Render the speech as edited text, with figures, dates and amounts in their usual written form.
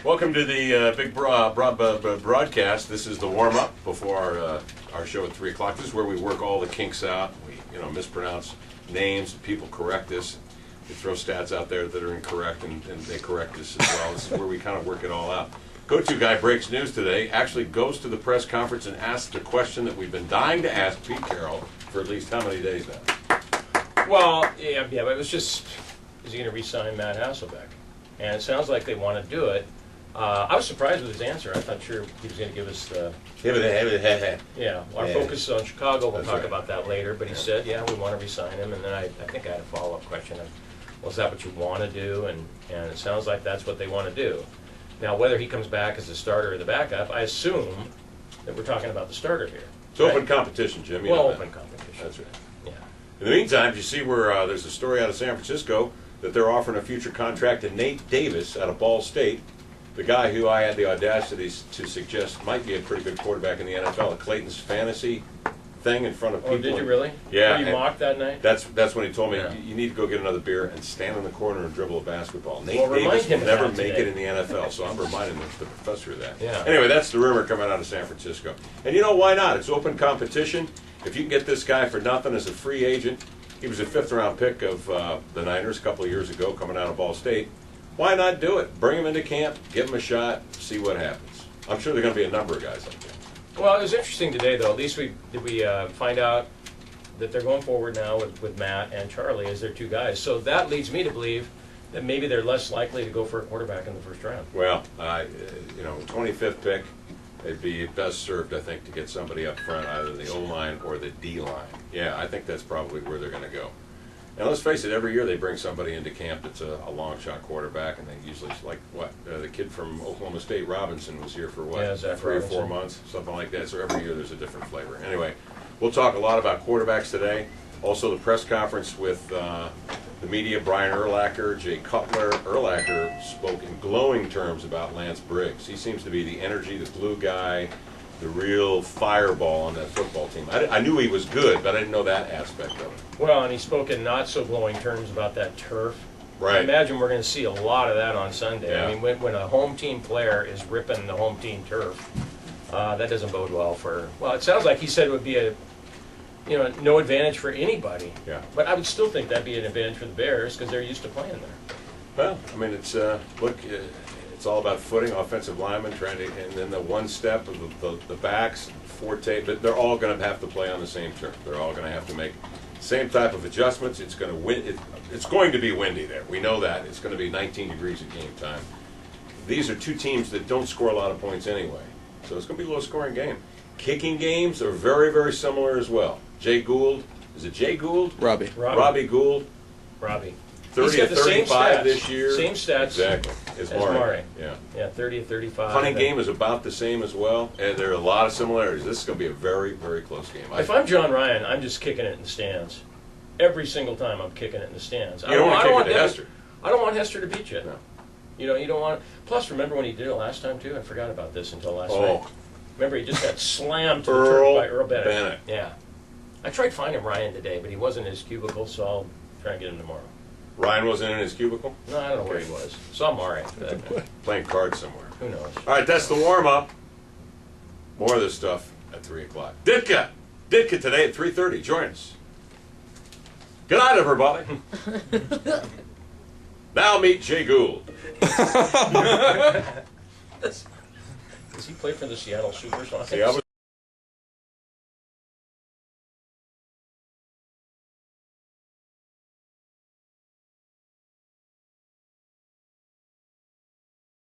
Welcome to the big broadcast. This is the warm-up before our show at 3 o'clock. This is where we work all the kinks out. We mispronounce names. People correct us. We throw stats out there that are incorrect, and they correct us as well. This is where we kind of work it all out. Go-to guy breaks news today, actually goes to the press conference and asks the question that we've been dying to ask Pete Carroll for at least how many days now? Well, yeah, but it was just, is he going to re-sign Matt Hasselbeck? And it sounds like they want to do it. I was surprised with his answer. I thought sure he was going to give us the... our focus is on Chicago. We'll talk about that later. But he said, yeah, we want to re-sign him. And then I think I had a follow-up question of, well, is that what you want to do? And it sounds like that's what they want to do. Now, whether he comes back as the starter or the backup, I assume that we're talking about the starter here. It's open competition, Jim. You know open competition. That's right. Yeah. In the meantime, you see where there's a story out of San Francisco that they're offering a future contract to Nate Davis out of Ball State, the guy who I had the audacity to suggest might be a pretty good quarterback in the NFL, at Clayton's fantasy thing in front of people. Oh, did you really? Yeah. Were you mocked that night? That's when he told me, Yeah. you need to go get another beer and stand in the corner and dribble a basketball. Nate Well, Davis will never today. make it in the NFL, so I'm reminding the professor of that. Yeah. Anyway, that's the rumor coming out of San Francisco. And you know, why not? It's open competition. If you can get this guy for nothing as a free agent, he was a fifth-round pick of the Niners a couple of years ago coming out of Ball State. Why not do it? Bring him into camp, give him a shot, see what happens. I'm sure there are going to be a number of guys like that. Well, it was interesting today, though. At least we find out that they're going forward now with Matt and Charlie as their two guys. So that leads me to believe that maybe they're less likely to go for a quarterback in the first round. Well, 25th pick, they'd be best served, I think, to get somebody up front, either the O-line or the D-line. Yeah, I think that's probably where they're going to go. And let's face it, every year they bring somebody into camp that's a long shot quarterback, and they usually, like, the kid from Oklahoma State, Robinson, was here for, Yeah, Zach 3 Robinson. or 4 months, something like that. So every year there's a different flavor. Anyway, we'll talk a lot about quarterbacks today. Also the press conference with the media, Brian Urlacher, Jay Cutler. Urlacher spoke in glowing terms about Lance Briggs. He seems to be the energy, the glue guy, the real fireball on that football team. I knew he was good, but I didn't know that aspect of it. Well, and he spoke in not so glowing terms about that turf. Right. I imagine we're going to see a lot of that on Sunday. Yeah. I mean, when a home team player is ripping the home team turf, that doesn't bode well for. Well, it sounds like he said it would be no advantage for anybody. Yeah. But I would still think that'd be an advantage for the Bears because they're used to playing there. Well, I mean, it's it's all about footing, offensive linemen and then the one step of the backs, forte. But they're all going to have to play on the same turf. They're all going to have to make the same type of adjustments. It's going to be windy there. We know that. It's going to be 19 degrees at game time. These are two teams that don't score a lot of points anyway, so it's going to be a low-scoring game. Kicking games are very, very similar as well. Jay Gould, is it Jay Gould? Robbie Gould. Robbie. 30 of 35 this year. Same stats. Exactly. As Murray. Yeah. 30 of 35. Punting game is about the same as well, and there are a lot of similarities. This is going to be a very, very close game. If I'm John Ryan, I'm just kicking it in the stands. Every single time I'm kicking it in the stands. You don't want to kick it to Hester. I don't want Hester to beat you. No. You don't want. Plus, remember when he did it last time too? I forgot about this until last night. Remember, he just got slammed to the turf by Earl Bennett. Yeah. I tried finding Ryan today, but he wasn't in his cubicle, so I'll try and get him tomorrow. Ryan wasn't in his cubicle? No, I don't know where he was. Saw him all right. Playing cards somewhere. Who knows? All right, that's the warm-up. More of this stuff at 3 o'clock. Ditka today at 3:30. Join us. Good night, everybody. Now meet Jay Gould. Does he play for the Seattle Supersonics? Yeah,